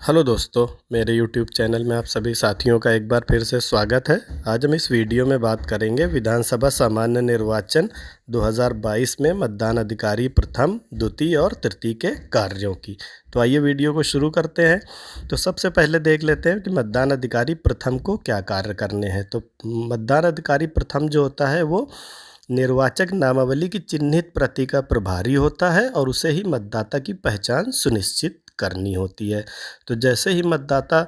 Hello दोस्तों, मेरे YouTube channel में आप सभी साथियों का एक बार फिर से स्वागत है। आज हम इस वीडियो में बात करेंगे विधानसभा सामान्य निर्वाचन 2022 में मतदान अधिकारी प्रथम, द्वितीय और तृतीय के कार्यों की। तो आइए वीडियो को शुरू करते हैं। तो सबसे पहले देख लेते हैं कि मतदान अधिकारी प्रथम को क्या कार्य करने हैं। तो मतदान अधिकारी प्रथम जो होता है वो निर्वाचक नामावली की चिन्हित प्रति का प्रभारी होता है और उसे ही मतदाता की पहचान सुनिश्चित करनी होती है। तो जैसे ही मतदाता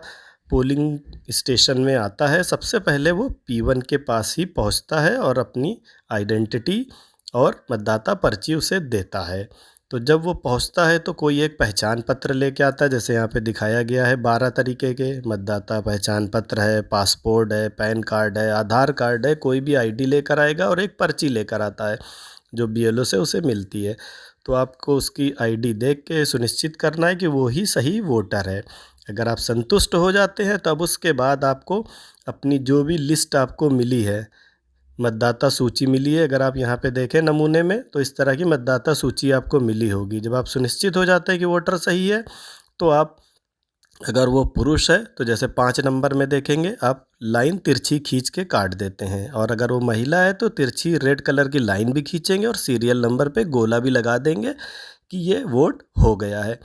पोलिंग स्टेशन में आता है, सबसे पहले वो P1 के पास ही पहुंचता है और अपनी आइडेंटिटी और मतदाता पर्ची उसे देता है। तो जब वो पहुंचता है तो कोई एक पहचान पत्र लेके आता है, जैसे यहाँ पे दिखाया गया है 12 तरीके के मतदाता पहचान पत्र है, पासपोर्ट है, पैन कार्ड है, आधार कार्ड है, कोई भी आईडी लेकर आएगा और एक पर्ची लेकर आता है जो BLO से उसे मिलती है। तो आपको उसकी आईडी देख के सुनिश्चित करना है कि वो ही सही वोटर है। अगर आप संतुष्ट हो जाते हैं तब उसके बाद आपको अपनी जो भी लिस्ट आपको मिली है, मतदाता सूची मिली है, अगर आप यहाँ पे देखें नमूने में तो इस तरह की मतदाता सूची आपको मिली होगी। जब आप सुनिश्चित हो जाते हैं कि वोटर सही है तो आप, अगर वो पुरुष है तो जैसे 5 नंबर में देखेंगे आप लाइन तिरछी खींच के काट देते हैं, और अगर वो महिला है तो तिरछी रेड कलर की लाइन भी खींचेंगे और सीरियल नंबर पे गोला भी लगा देंगे कि ये वोट हो गया है।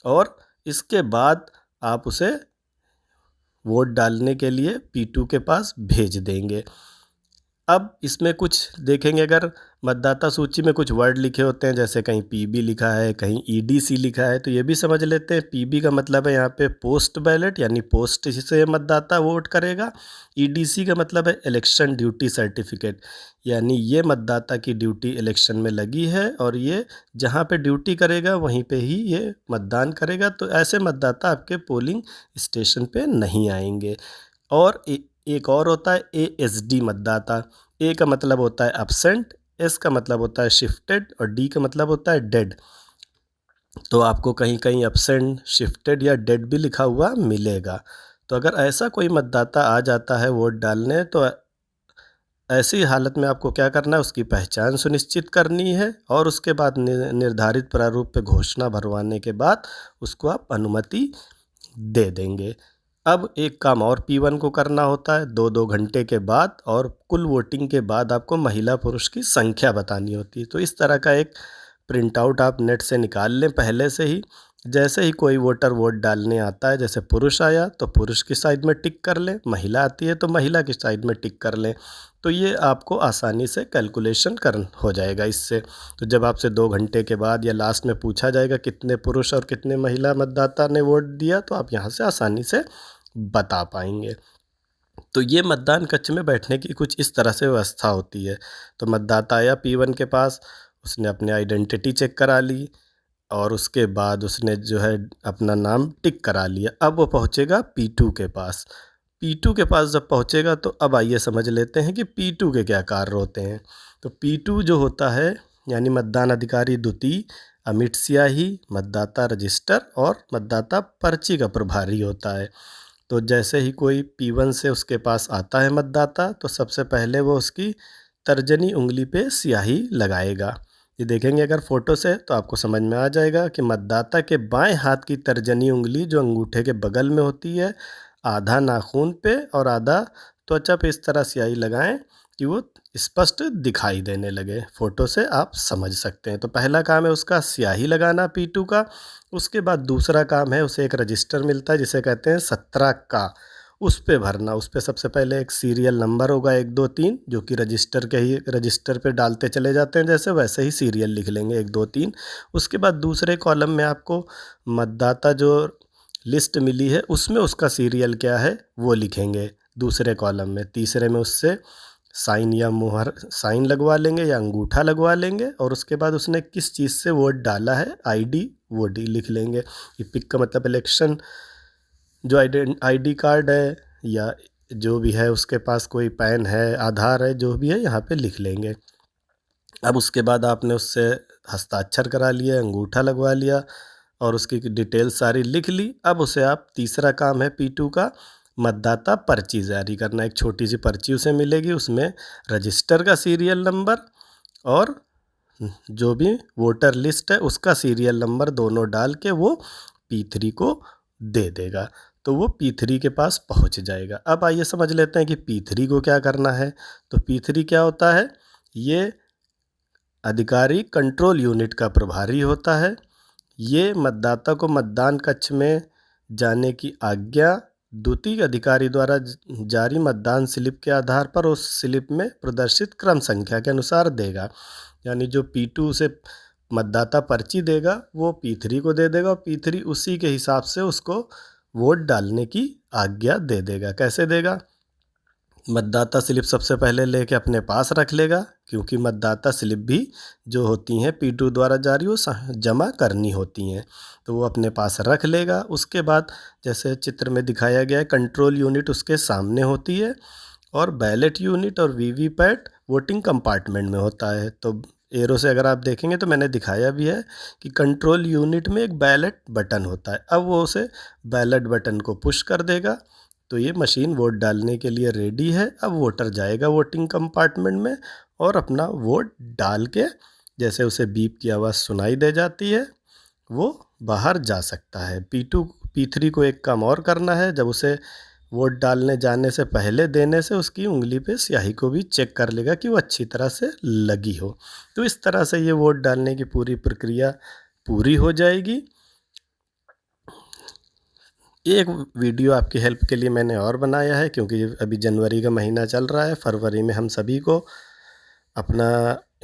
और इसके बाद आप उसे वोट डालने के लिए P2 के पास भेज देंगे। अब इसमें कुछ देखेंगे, अगर मतदाता सूची में कुछ वर्ड लिखे होते हैं, जैसे कहीं PB लिखा है, कहीं EDC लिखा है, तो ये भी समझ लेते हैं। PB का मतलब है यहाँ पे पोस्ट बैलेट, यानी पोस्ट से मतदाता वोट करेगा। EDC का मतलब है इलेक्शन ड्यूटी सर्टिफिकेट, यानी ये मतदाता की ड्यूटी इलेक्शन में लगी है और ये जहाँ पे ड्यूटी करेगा वहीं पे ही ये मतदान करेगा। तो ऐसे मतदाता आपके पोलिंग स्टेशन पे नहीं आएंगे। और एक और होता है ASD मतदाता। A का मतलब होता है एब्सेंट, S का मतलब होता है शिफ्टेड और D का मतलब होता है डेड। तो आपको कहीं कहीं एब्सेंट, शिफ्टेड या डेड भी लिखा हुआ मिलेगा। तो अगर ऐसा कोई मतदाता आ जाता है वोट डालने, तो ऐसी हालत में आपको क्या करना है, उसकी पहचान सुनिश्चित करनी है और उसके बाद निर्धारित प्रारूप पे घोषणा भरवाने के बाद उसको आप अनुमति दे देंगे। अब एक काम और P1 को करना होता है 2-2 घंटे के बाद, और कुल वोटिंग के बाद आपको महिला पुरुष की संख्या बतानी होती है। तो इस तरह का एक प्रिंट आउट आप नेट से निकाल लें पहले से ही। जैसे ही कोई वोटर वोट डालने आता है, जैसे पुरुष आया तो पुरुष की साइड में टिक कर लें, महिला आती है तो महिला की साइड में टिक कर लें। तो ये आपको आसानी से कैलकुलेशन हो जाएगा इससे। तो जब आपसे 2 घंटे के बाद या लास्ट में पूछा जाएगा कितने पुरुष और कितने महिला मतदाता ने वोट दिया, तो आप यहाँ से आसानी से बता पाएंगे। तो ये मतदान कक्ष में बैठने की कुछ इस तरह से व्यवस्था होती है। तो मतदाता आया P1 के पास, उसने अपनी आइडेंटिटी चेक करा ली और उसके बाद उसने जो है अपना नाम टिक करा लिया। अब वो पहुँचेगा P2 के पास। P2 के पास जब पहुँचेगा तो अब आइए समझ लेते हैं कि P2 के क्या कार्य होते हैं। तो P2 जो होता है, यानी मतदान अधिकारी द्वितीय, अमिट स्याही, मतदाता रजिस्टर और मतदाता पर्ची का प्रभारी होता है। तो जैसे ही कोई P1 से उसके पास आता है मतदाता, तो सबसे पहले वो उसकी तर्जनी उंगली पे स्याही लगाएगा। ये देखेंगे अगर फ़ोटो से तो आपको समझ में आ जाएगा कि मतदाता के बाएं हाथ की तर्जनी उंगली जो अंगूठे के बगल में होती है, आधा नाखून पे और आधा त्वचा पे इस तरह स्याही लगाएं कि वो स्पष्ट दिखाई देने लगे। फ़ोटो से आप समझ सकते हैं। तो पहला काम है उसका स्याही लगाना P2 का। उसके बाद दूसरा काम है, उसे एक रजिस्टर मिलता है जिसे कहते हैं 17 का, उस पे भरना। उस पे सबसे पहले एक सीरियल नंबर होगा 1 2 3, जो कि रजिस्टर पे डालते चले जाते हैं, जैसे वैसे ही सीरियल लिख लेंगे 1 2 3। उसके बाद दूसरे कॉलम में आपको मतदाता जो लिस्ट मिली है उसमें उसका सीरियल क्या है वो लिखेंगे दूसरे कॉलम में। तीसरे में उससे साइन या मुहर साइन लगवा लेंगे या अंगूठा लगवा लेंगे, और उसके बाद उसने किस चीज़ से वोट डाला है, आईडी वो डी लिख लेंगे। ये पिक का मतलब इलेक्शन जो आईडी कार्ड है या जो भी है, उसके पास कोई पैन है, आधार है, जो भी है यहाँ पे लिख लेंगे। अब उसके बाद आपने उससे हस्ताक्षर करा लिया, अंगूठा लगवा लिया और उसकी डिटेल सारी लिख ली। अब उसे आप, तीसरा काम है P2 का, मतदाता पर्ची जारी करना। एक छोटी सी पर्ची उसे मिलेगी, उसमें रजिस्टर का सीरियल नंबर और जो भी वोटर लिस्ट है उसका सीरियल नंबर दोनों डाल के वो P3 को दे देगा, तो वो P3 के पास पहुंच जाएगा। अब आइए समझ लेते हैं कि P3 को क्या करना है। तो P3 क्या होता है? ये अधिकारी कंट्रोल यूनिट का प्रभारी होता है। ये मतदाता को मतदान कक्ष में जाने की आज्ञा द्वितीय अधिकारी द्वारा जारी मतदान स्लिप के आधार पर उस स्लिप में प्रदर्शित क्रम संख्या के अनुसार देगा। यानी जो P2 से मतदाता पर्ची देगा वो P3 को दे देगा और P3 उसी के हिसाब से उसको वोट डालने की आज्ञा दे देगा। कैसे देगा? मतदाता स्लिप सबसे पहले लेके अपने पास रख लेगा, क्योंकि मतदाता स्लिप भी जो होती हैं P2 द्वारा जारी वो जमा करनी होती हैं, तो वो अपने पास रख लेगा। उसके बाद जैसे चित्र में दिखाया गया है, कंट्रोल यूनिट उसके सामने होती है और बैलेट यूनिट और वीवीपैट वोटिंग कंपार्टमेंट में होता है। तो एरो से अगर आप देखेंगे तो मैंने दिखाया भी है कि कंट्रोल यूनिट में एक बैलेट बटन होता है। अब वो उसे बैलेट बटन को पुश कर देगा तो ये मशीन वोट डालने के लिए रेडी है। अब वोटर जाएगा वोटिंग कंपार्टमेंट में और अपना वोट डाल के जैसे उसे बीप की आवाज़ सुनाई दे जाती है वो बाहर जा सकता है। P3 को एक काम और करना है, जब उसे वोट डालने जाने से पहले देने से उसकी उंगली पे स्याही को भी चेक कर लेगा कि वो अच्छी तरह से लगी हो। तो इस तरह से ये वोट डालने की पूरी प्रक्रिया पूरी हो जाएगी। एक वीडियो आपकी हेल्प के लिए मैंने और बनाया है, क्योंकि अभी जनवरी का महीना चल रहा है, फरवरी में हम सभी को अपना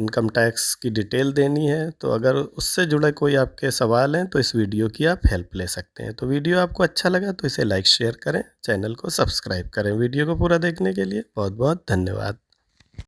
इनकम टैक्स की डिटेल देनी है। तो अगर उससे जुड़े कोई आपके सवाल हैं तो इस वीडियो की आप हेल्प ले सकते हैं। तो वीडियो आपको अच्छा लगा तो इसे लाइक शेयर करें, चैनल को सब्सक्राइब करें। वीडियो को पूरा देखने के लिए बहुत बहुत धन्यवाद।